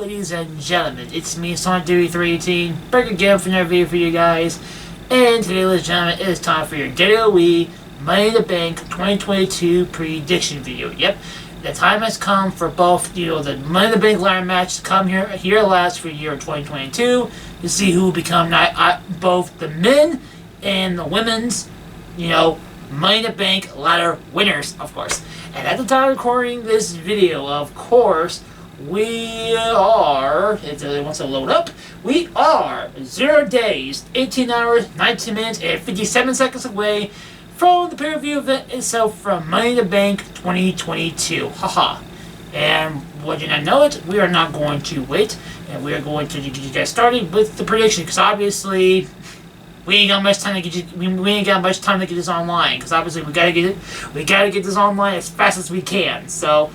ladies and gentlemen, it's me, Sonic 318, back again for another video for you guys. And today, ladies and gentlemen, it is time for your WWE Money in the Bank 2022 prediction video. Yep, the time has come for both, the Money in the Bank ladder match to come here last for year 2022 to see who will become both the men and the women's, Money in the Bank ladder winners, of course. And at the time of recording this video, of course, we are, if it wants to load up, we are 0 days, 18 hours, 19 minutes, and 57 seconds away from the pay-per-view event itself from Money in the Bank 2022. Haha. And what you not know it, we are not going to wait, and we are going to get you guys started with the prediction, because obviously we ain't got much time to get this online, because obviously we gotta get this online as fast as we can. So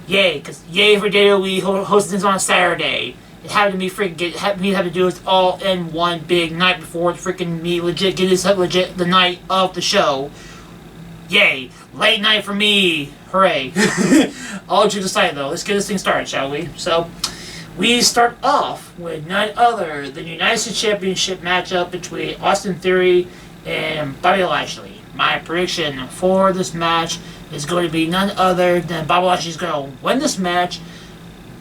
yay for WWE hosting this on a Saturday. It had to be we had to do this all in one big night before me get this up legit the night of the show. Yay. Late night for me. Hooray. All jokes aside though, let's get this thing started, shall we? So we start off with none other than the United States Championship matchup between Austin Theory and Bobby Lashley. My prediction for this match is going to be none other than Bobby Lashley is going to win this match,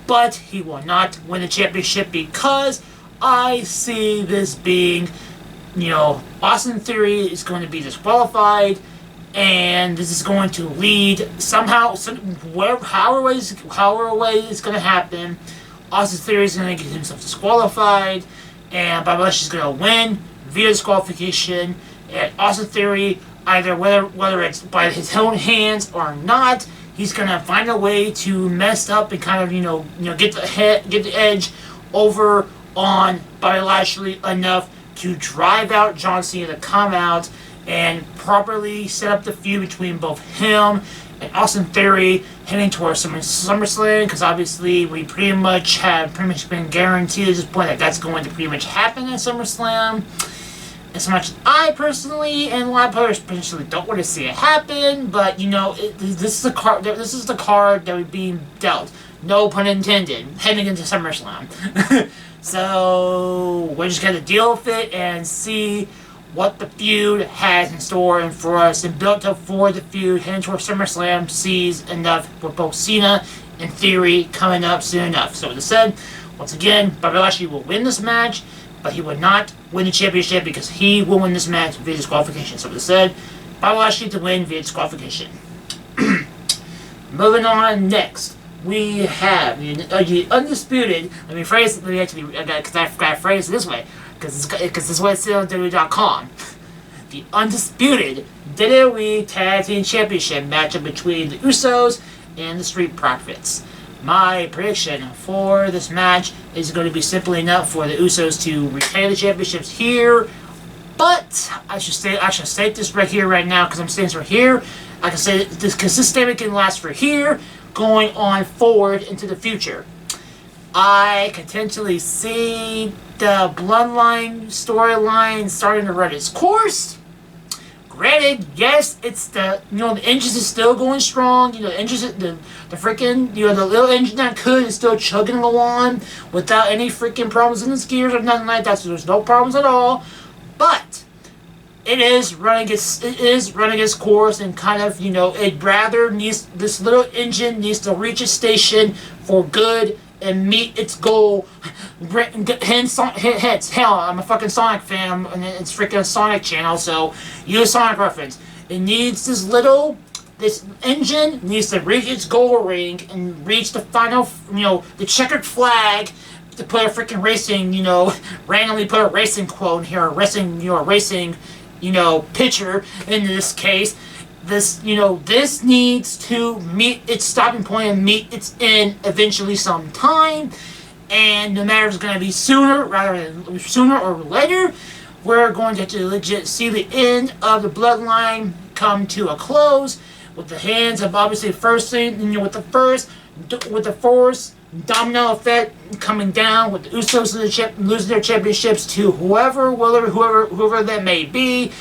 but he will not win the championship because I see this being, Austin Theory is going to be disqualified, and this is going to lead somehow, however way it's going to happen. Austin Theory is going to get himself disqualified, and Bobby Lashley is going to win via disqualification. And Austin Theory, either whether it's by his own hands or not, he's going to find a way to mess up and kind of get the edge over on Bobby Lashley enough to drive out John Cena to come out and properly set up the feud between both him and Austin Theory heading towards SummerSlam, because obviously we pretty much been guaranteed at this point that that's going to pretty much happen at SummerSlam. As much as I personally and a lot of others potentially don't want to see it happen, but this is the card that we're being dealt. No pun intended. Heading into SummerSlam. So we're just gonna deal with it and see what the feud has in store and for us, and built up for the feud heading towards SummerSlam sees enough with both Cena and Theory coming up soon enough. So with that said, once again, Bobby Lashley will win this match, but he would not win the championship because he will win this match via disqualification. So with that said, Bobby Lashley to win via disqualification. Moving on next, we have the undisputed. Let me phrase it. Because I forgot to phrase it this way. Because this is what it's on WWE.com. The undisputed WWE Tag Team Championship matchup between the Usos and the Street Profits. My prediction for this match is going to be simply enough for the Usos to retain the championships here. But I should state this right here, right now, because I'm saying this right here. I can say this because this statement can last for here, going on forward into the future. I can potentially see the Bloodline storyline starting to run its course. Granted, yes, it's the engines is still going strong. The engines, the freaking, the little engine that could is still chugging along without any freaking problems in its gears or nothing like that. So there's no problems at all. But it is running its course, and kind of this little engine needs to reach its station for good and meet its goal. Hence, hell, I'm a fucking Sonic fan, and it's freaking a Sonic channel, so use Sonic reference. It needs this engine needs to reach its goal ring and reach the final, the checkered flag, to put a freaking racing, randomly put a racing quote in here, a racing picture in this case. This needs to meet its stopping point and meet its end eventually sometime. And no matter if it's going to be sooner or later, we're going to legit see the end of the Bloodline come to a close, with the hands of obviously with the force domino effect coming down, with the Usos losing their championships to whoever that may be.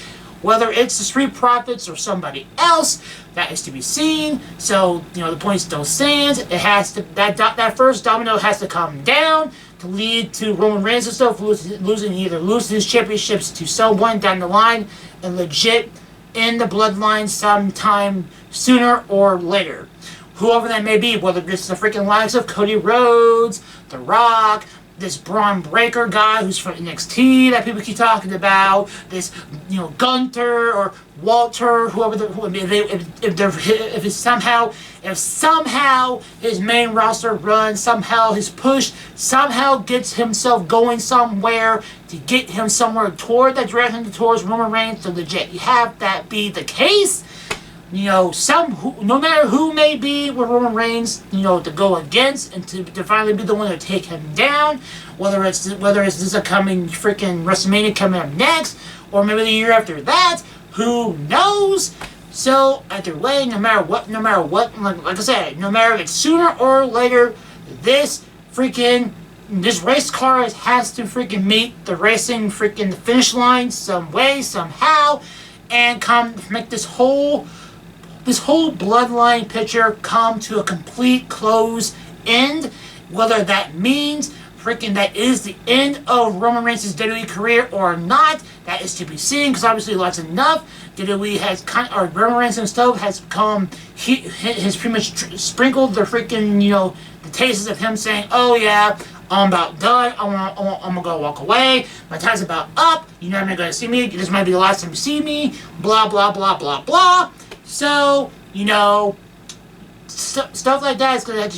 Whether it's the Street Profits or somebody else, that is to be seen. So, the point still stands. It has to, that first domino has to come down to lead to Roman Reigns and stuff losing his championships to someone down the line and legit in the bloodline sometime sooner or later. Whoever that may be, whether it's the freaking likes of Cody Rhodes, The Rock, this Braun Breaker guy who's from NXT that people keep talking about, this, Gunther or Walter, if somehow his main roster run, somehow his push, somehow gets himself going somewhere to get him somewhere toward that direction towards Roman Reigns, to legit have that be the case. No matter who may be with Roman Reigns, to go against and to finally be the one to take him down, whether it's this upcoming freaking WrestleMania coming up next, or maybe the year after that, who knows? So either way, no matter what, like I said, no matter if it's sooner or later, this race car has to freaking meet the racing freaking finish line some way, somehow, and make this whole bloodline picture come to a complete close end. Whether that means that is the end of Roman Reigns' WWE career or not, that is to be seen, because obviously that's enough. WWE has Roman Reigns himself has pretty much sprinkled the freaking, the tastes of him saying, oh yeah, I'm about done, I'm gonna go walk away, my time's about up, you're never gonna see me, this might be the last time you see me, blah blah blah blah blah. So, stuff like that is gonna,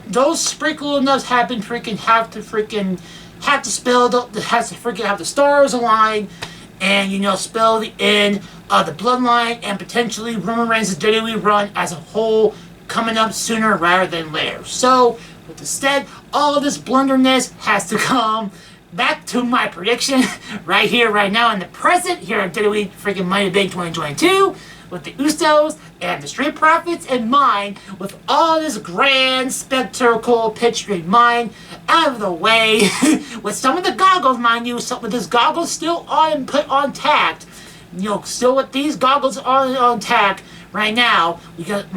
those sprinkle enough have to have the stars align, and spell the end of the bloodline and potentially Roman Reigns' WWE run as a whole coming up sooner rather than later. So, with the said, all of this blunderness has to come back to my prediction right here, right now, in the present here at WWE freaking Money in the Bank 2022. With the Usos and the Street Profits in mind, with all this grand spectacle picture in mind, out of the way, with some of the goggles, mind you, with this goggles still put on tact, still with these goggles on tact right now, we gotta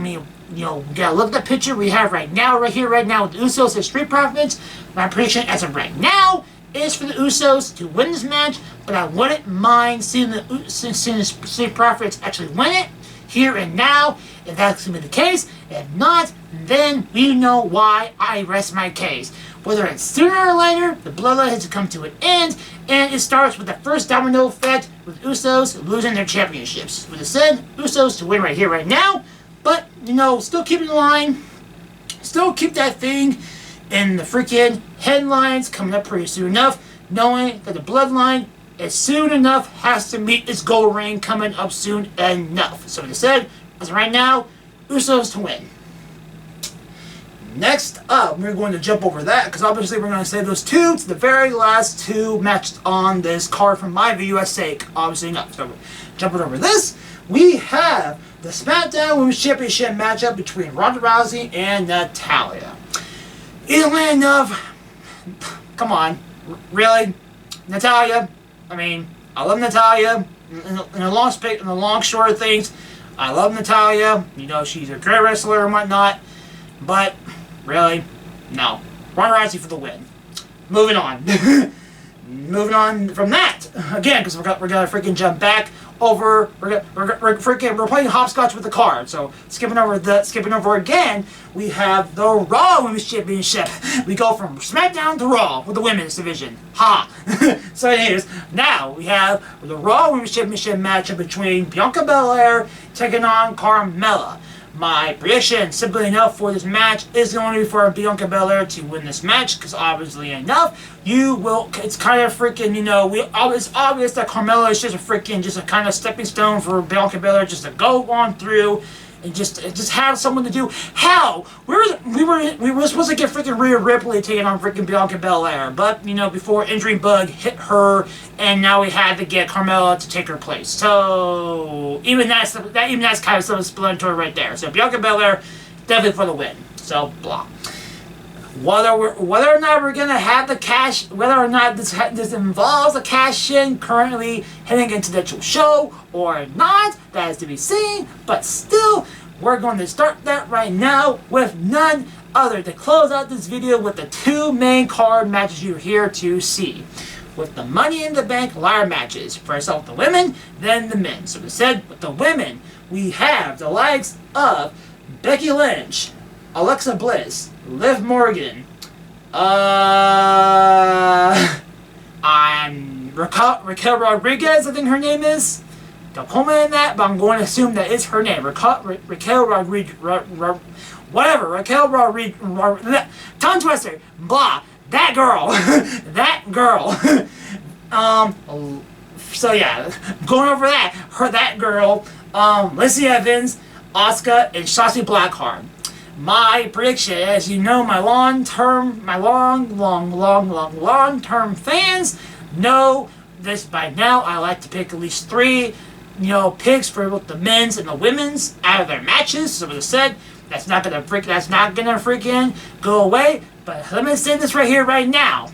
look at the picture we have right now, right here, right now, with the Usos and Street Profits. My prediction as of right now is for the Usos to win this match, but I wouldn't mind seeing the Street Profits actually win it here and now, if that's going to be the case. If not, then we know why I rest my case. Whether it's sooner or later, the bloodline has to come to an end, and it starts with the first domino effect with Usos losing their championships. With the said, Usos to win right here, right now, but, still keep in line, still keep that thing in the freaking headlines coming up pretty soon enough, knowing that the bloodline as soon enough has to meet its goal reign coming up soon enough. So like I said, as of right now, Usos to win. Next up, we're going to jump over that, because obviously we're going to save those two to the very last two matches on this card for my viewers' sake. Obviously not. So jumping over this, we have the SmackDown Women's Championship matchup between Ronda Rousey and Natalya. Easily enough, come on, really? Natalya, I love Natalya, in the long short of things, I love Natalya, she's a great wrestler and whatnot, but, really, no. Ronda Rousey for the win. Moving on. Moving on from that, again, because we're gonna freaking jump back over. We're playing hopscotch with the card. So skipping over again, we have the Raw Women's Championship. We go from SmackDown to Raw with the women's division. Ha! So anyways, now we have the Raw Women's Championship matchup between Bianca Belair taking on Carmella. My prediction, simply enough, for this match is going to be for Bianca Belair to win this match, because obviously enough, it's kind of freaking, it's obvious that Carmella is just a kind of stepping stone for Bianca Belair just to go on through and just have someone to do. Hell, we were supposed to get freaking Rhea Ripley taking on freaking Bianca Belair, but before injury bug hit her, and now we had to get Carmella to take her place. So even that's kind of self-explanatory right there. So Bianca Belair definitely for the win. So blah. Whether or not we're gonna have the cash, whether or not this involves a cash in currently heading into the actual show or not, that is to be seen. But still, we're going to start that right now with none other to close out this video with the two main card matches you're here to see. With the Money in the Bank ladder matches. First off the women, then the men. So we said with the women, we have the likes of Becky Lynch, Alexa Bliss, Liv Morgan, Raquel Rodriguez, I think her name is. Don't quote me on that, but I'm going to assume that is her name. Raquel Rodriguez, whatever, Raquel Rodriguez, tongue twister, blah, that girl, that girl. So yeah, going over that girl, Lacey Evans, Asuka, and Shotzi Blackheart. My prediction, as you know, my long-term fans know this by now. I like to pick at least 3, picks for both the men's and the women's out of their matches. So as I said, that's not gonna freaking go away. But let me say this right here, right now.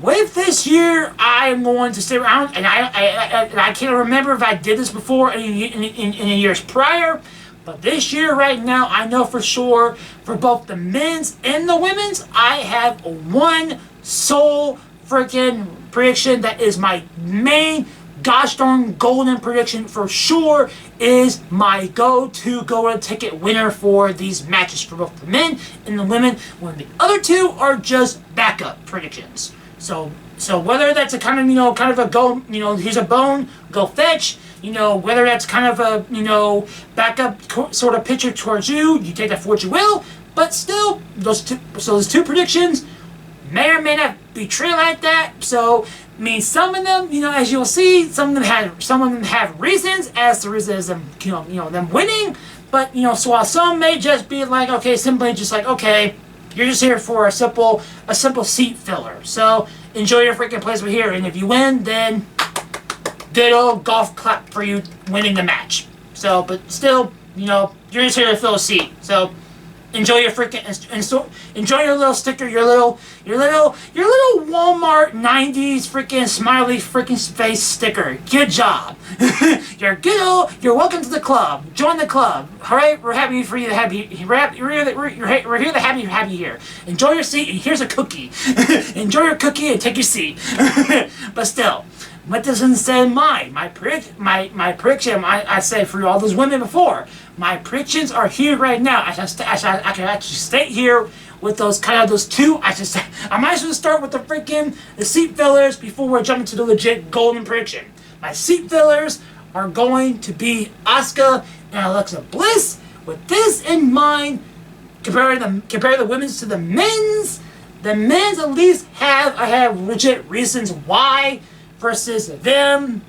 With this year, I'm going to stay around, and I can't remember if I did this before in years prior. But this year, right now, I know for sure, for both the men's and the women's, I have one sole freaking prediction that is my main gosh darn golden prediction for sure, is my go-to golden ticket winner for these matches for both the men and the women, when the other two are just backup predictions. So whether that's a kind of a go, here's a bone, go fetch, whether that's kind of a, backup sort of picture towards you, you take that for what you will, but still, those two predictions may or may not be true like that. So, I mean, some of them, as you'll see, some of them have reasons as to reasons them, them winning, but, so while some may just be like, okay, simply just like, okay, you're just here for a simple seat filler. So, enjoy your freaking placement here, and if you win, then good old golf clap for you winning the match. So, but still, you're just here to fill a seat. So, enjoy your freaking, enjoy your little sticker, your little Walmart 90s freaking smiley freaking face sticker. Good job. You're welcome to the club. Join the club. All right, we're happy for you to have you. We're here to have you here. Enjoy your seat, and here's a cookie. Enjoy your cookie and take your seat. But still, what this instead my prediction, I said for all those women before, my predictions are here right now. I can actually state here with those two. I might as well start with the seat fillers before we're jumping to the legit golden prediction. My seat fillers are going to be Asuka and Alexa Bliss. With this in mind, compare the women's to the men's. The men's at least I have legit reasons why versus them,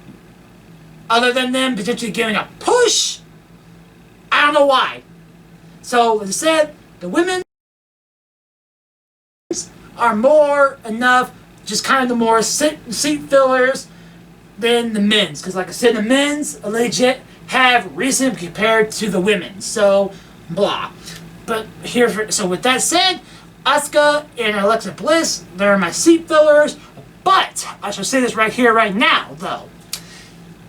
other than them potentially giving a push. I don't know why. So, as I said, the women are more enough, just kind of the more seat fillers than the men's. Because like I said, the men's legit have reason compared to the women. So, blah. But so with that said, Asuka and Alexa Bliss, they're my seat fillers. But, I shall say this right here, right now, though.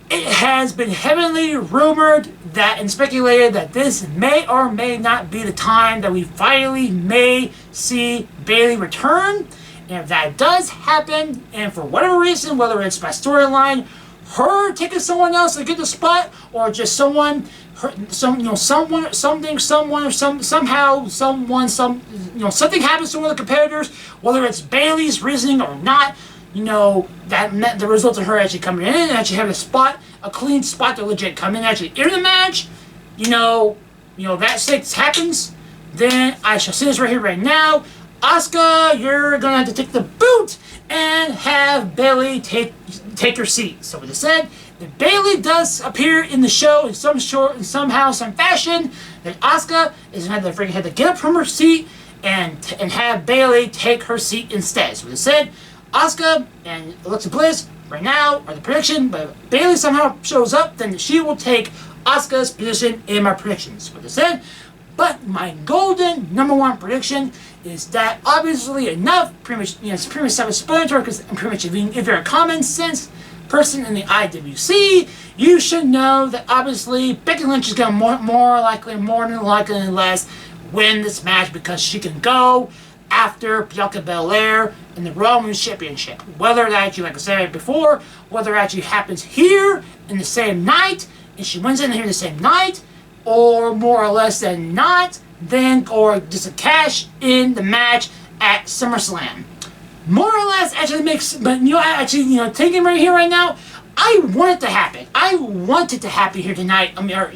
It has been heavily rumored that and speculated that this may or may not be the time that we finally may see Bayley return. And if that does happen, and for whatever reason, whether it's by storyline, her taking someone else to get the spot, or just something happens to one of the competitors, whether it's Bayley's reasoning or not, that met the result of her actually coming in and actually having a clean spot to legit come in and actually enter the match. That six happens, then I shall say this right here, right now. Asuka, you're gonna have to take the boot and have Bayley take her seat. So with that said, if Bayley does appear in the show in some fashion, then Asuka is gonna have to get up from her seat and have Bayley take her seat instead. So with that said, Asuka and Alexa Bliss right now are the prediction, but if Bayley somehow shows up, then she will take Asuka's position in my predictions. With that said, but my golden #1 prediction is that obviously enough? Pretty much, it's pretty much self-explanatory because pretty much if you're a common sense person in the IWC, you should know that obviously Becky Lynch is going to more than likely than less win this match because she can go after Bianca Belair in the Raw Women's Championship. Whether that actually, like I said before, whether it actually happens here in the same night, and she wins in here the same night, or more or less than not, then, or just a cash in the match at SummerSlam. More or less actually makes, but taking right here right now, I want it to happen. I want it to happen here tonight. I mean, or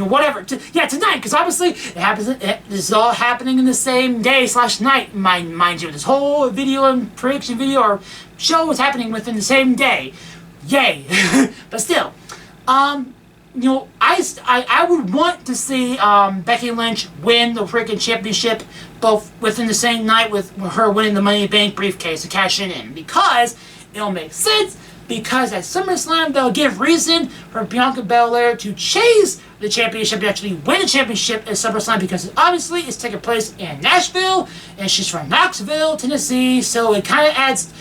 whatever. Tonight, because obviously this is all happening in the same day / night. Mind you, this whole video and prediction video or show is happening within the same day. Yay! But still, I would want to see Becky Lynch win the freaking championship both within the same night with her winning the Money in the Bank briefcase to cash it in, because it'll make sense. Because at SummerSlam, they'll give reason for Bianca Belair to chase the championship, to actually win the championship at SummerSlam, because obviously it's taking place in Nashville, and she's from Knoxville, Tennessee, so it kind of adds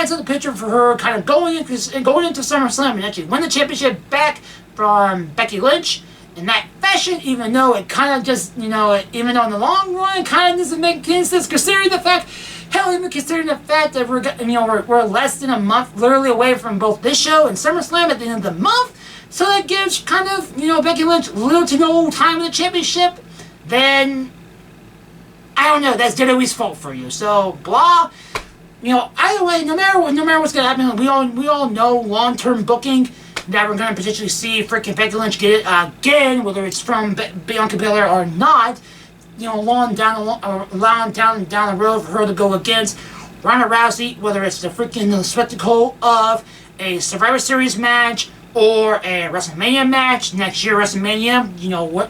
to the picture for her kind of going into SummerSlam and actually win the championship back from Becky Lynch in that fashion, even though it kind of just, even though in the long run, it kind of doesn't make any sense, considering the fact that we're less than a month literally away from both this show and SummerSlam at the end of the month, so that gives kind of, Becky Lynch little to no time in the championship, then, I don't know, that's WWE's fault for you, so, blah. Either way, no matter what's gonna happen, we all know long-term booking that we're gonna potentially see freaking Becky Lynch get it again, whether it's from Bianca Belair or not. Down the road for her to go against Ronda Rousey, whether it's the freaking spectacle of a Survivor Series match or a WrestleMania match next year. WrestleMania,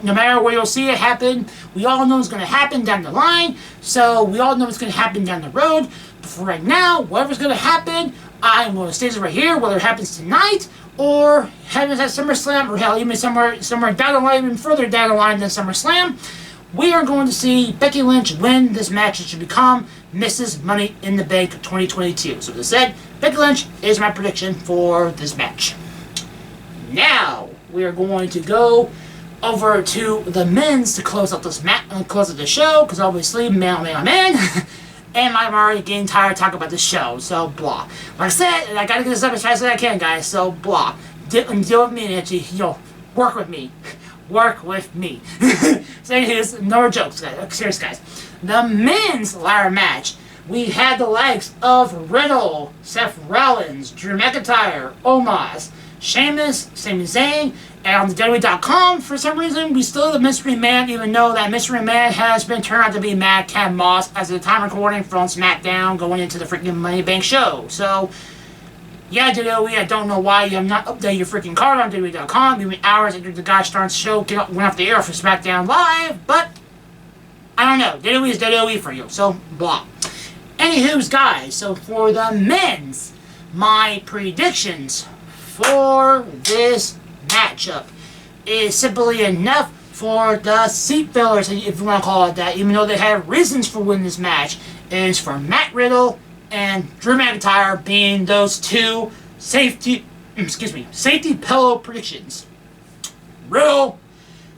no matter where you'll see it happen, we all know it's going to happen down the line. So we all know it's going to happen down the road. But for right now, whatever's going to happen, I'm going to state it right here, whether it happens tonight or happens at SummerSlam, or hell, even somewhere down the line, even further down the line than SummerSlam. We are going to see Becky Lynch win this match and should become Mrs. Money in the Bank 2022. So, as I said, Becky Lynch is my prediction for this match. Now, we are going to go over to the men's to close out this close out the show, because obviously, man, and I'm already getting tired of talking about the show, so blah. Like I said, I gotta get this up as fast as I can, guys, so blah. Deal with me and actually, work with me. Work with me. So here's no more jokes, guys. Serious, guys. The men's ladder match. We had the likes of Riddle, Seth Rollins, Drew McIntyre, Omos, Sheamus, Sami Zayn, and on the WWE.com, for some reason, we still have the Mystery Man, even though that Mystery Man has been turned out to be Madcap Moss as of the time recording from SmackDown going into the freaking Money in the Bank show. So, yeah, WWE, I don't know why you have not updated your freaking card on WWE.com, even hours after the gosh darn show went off the air for SmackDown Live, but I don't know. WWE is WWE for you, so blah. Anywho's, guys, so for the men's, my predictions for this matchup is simply enough for the seat fillers, if you want to call it that, even though they have reasons for winning this match, is for Matt Riddle and Drew McIntyre being those two safety pillow predictions. Riddle,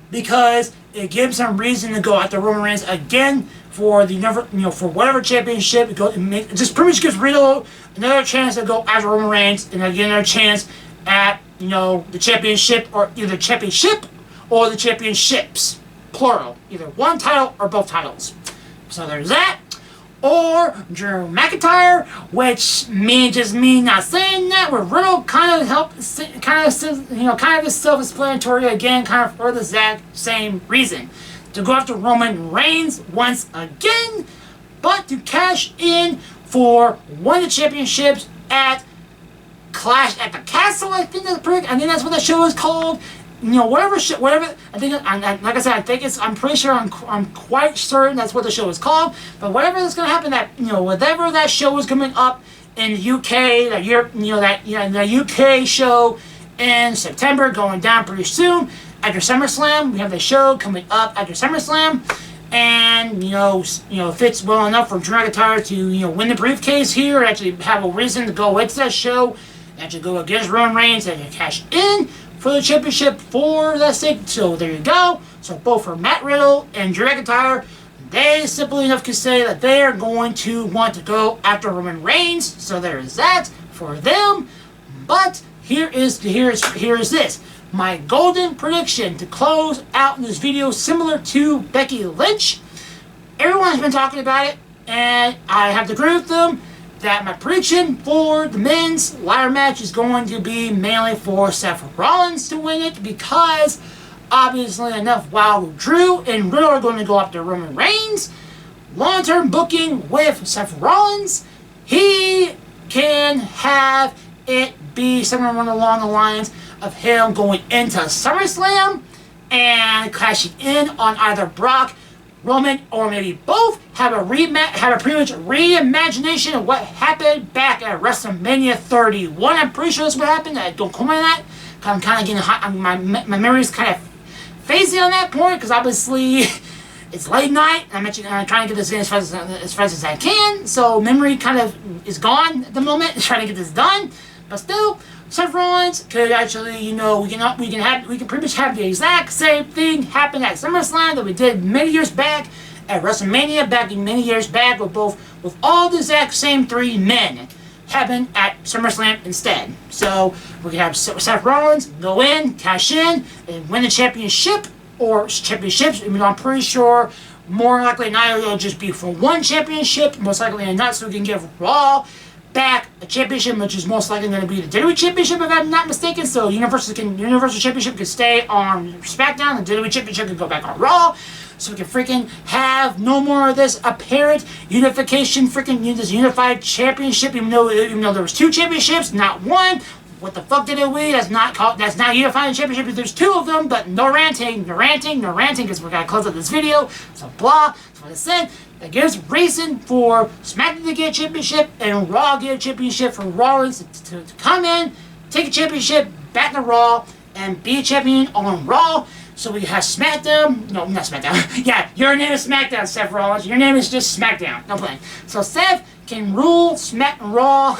because it gives them reason to go after Roman Reigns again for the for whatever championship. It just pretty much gives Riddle another chance to go after Roman Reigns and again another chance at the championship, or either championship or the championships, plural, either one title or both titles. So there's that. Or Drew McIntyre, which just me not saying that, where Riddle kind of is self-explanatory again, kind of for the exact same reason. To go after Roman Reigns once again, but to cash in for one of the championships at Clash at the Castle, I think that's what that show is called. Whatever. I think, like I said, I'm pretty sure, I'm quite certain that's what the show is called. But whatever is going to happen, that whatever that show is coming up in the UK, the UK show in September, going down pretty soon after SummerSlam. We have the show coming up after SummerSlam, and fits well enough for Drew McIntyre to win the briefcase here, actually have a reason to go into that show, actually go against Roman Reigns and cash in for the championship for that sake. So there you go. So both for Matt Riddle and Drew McIntyre, they simply enough can say that they are going to want to go after Roman Reigns. So there is that for them. But here is this. My golden prediction to close out this video, similar to Becky Lynch. Everyone's been talking about it, and I have to agree with them that my prediction for the men's ladder match is going to be mainly for Seth Rollins to win it, because obviously enough, while Drew and Riddle are going to go after Roman Reigns, long-term booking with Seth Rollins, he can have it be somewhere along the lines of him going into SummerSlam and crashing in on either Brock, Roman, or maybe both, have a pretty much reimagination of what happened back at WrestleMania 31. I'm pretty sure that's what happened. Don't quote me on that. I'm kind of getting hot. My memory's kind of phasing on that point, because obviously it's late night. I'm trying to get this in as fast as I can. So memory kind of is gone at the moment. Trying to get this done, but still, Seth Rollins could actually, we can pretty much have the exact same thing happen at SummerSlam that we did many years back at WrestleMania, many years back, with all the exact same three men happen at SummerSlam instead. So we can have Seth Rollins go in, cash in, and win the championship or championships. I'm pretty sure more likely than not it'll just be for one championship, most likely than not, so we can give Raw back a championship, which is most likely going to be the WWE Championship, if I'm not mistaken. So Universal Championship can stay on SmackDown, the WWE Championship can go back on Raw. So we can freaking have no more of this apparent unification, this unified championship, even though there was two championships, not one. What the fuck did we? That's not unifying championship if there's two of them, but no ranting, because we're gonna close out this video. So blah, that's what I said. That gives reason for SmackDown to get a championship and Raw get a championship, for Rollins to come in, take a championship back to Raw, and be a champion on Raw. So we have SmackDown. No, not SmackDown. Yeah, your name is SmackDown, Seth Rollins. Your name is just SmackDown. No playing. So Seth can rule Raw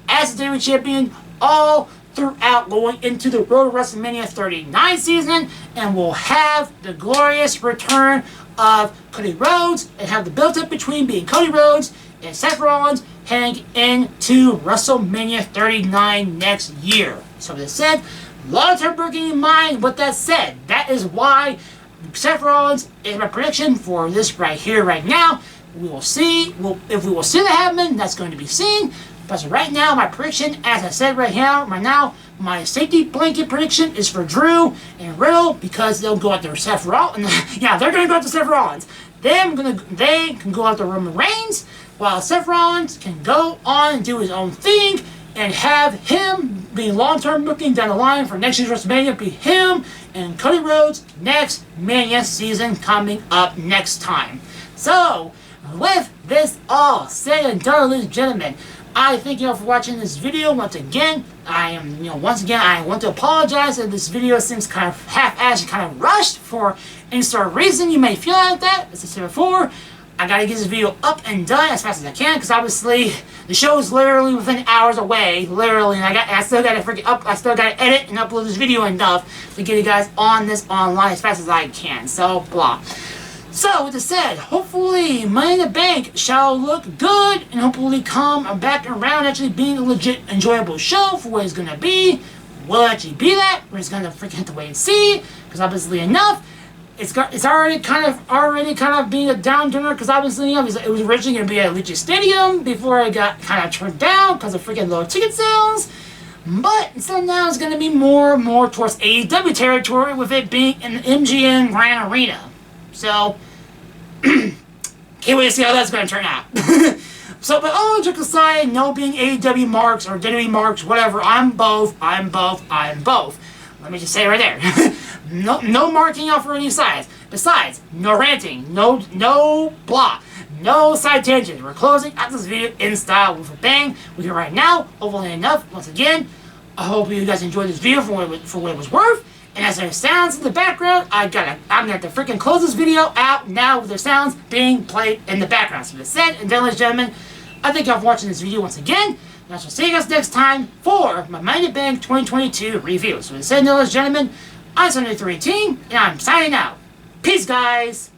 as the WWE champion all throughout going into the road to WrestleMania 39 season, and we'll have the glorious return of Cody Rhodes, and have the build-up between being Cody Rhodes and Seth Rollins heading into WrestleMania 39 next year. So with that said, long-term booking in mind, with that said, that is why Seth Rollins is my prediction for this right here, right now. We will see. If we will see that happen, that's going to be seen. But right now, my prediction, as I said right now, my safety blanket prediction is for Drew and Riddle, because they'll go after Seth Rollins. Yeah, they're going to go after Seth Rollins. They can go after Roman Reigns, while Seth Rollins can go on and do his own thing, and have him be long-term booking down the line for next year's WrestleMania, be him and Cody Rhodes next Mania season coming up next time. So, with this all said and done, ladies and gentlemen, I thank you all for watching this video. Once again, I want to apologize if this video seems kind of half-assed, kind of rushed for any sort of reason you may feel like that. As I said before, I gotta get this video up and done as fast as I can, because obviously the show is literally within hours away, literally, and I still gotta edit and upload this video enough to get you guys on this online as fast as I can. So blah. So, with that said, hopefully Money in the Bank shall look good, and hopefully come back around actually being a legit enjoyable show for what it's going to be. Will it actually be that? We're just going to freaking have to wait and see, because obviously enough, it's already kind of being a downer, because obviously it was originally going to be at Allegiant Stadium before it got kind of turned down because of freaking low ticket sales. But instead now it's going to be more and more towards AEW territory, with it being in the MGM Grand Arena. So, can't wait to see how that's going to turn out. So, but all jokes aside, no being AEW marks or WWE marks, whatever, I'm both. Let me just say it right there. No marking out for any sides. Besides, no ranting, no blah, no side tangents. We're closing out this video in style with a bang. We're here right now. Hopefully enough. Once again, I hope you guys enjoyed this video for what it was worth. And as there's sounds in the background, I'm gonna have to freaking close this video out now with the sounds being played in the background. So with that said, and ladies and gentlemen, I thank y'all for watching this video once again. And I shall see you guys next time for my Money in the Bank 2022 review. So with that said, ladies and gentlemen, I'm Sunday 318, and I'm signing out. Peace, guys!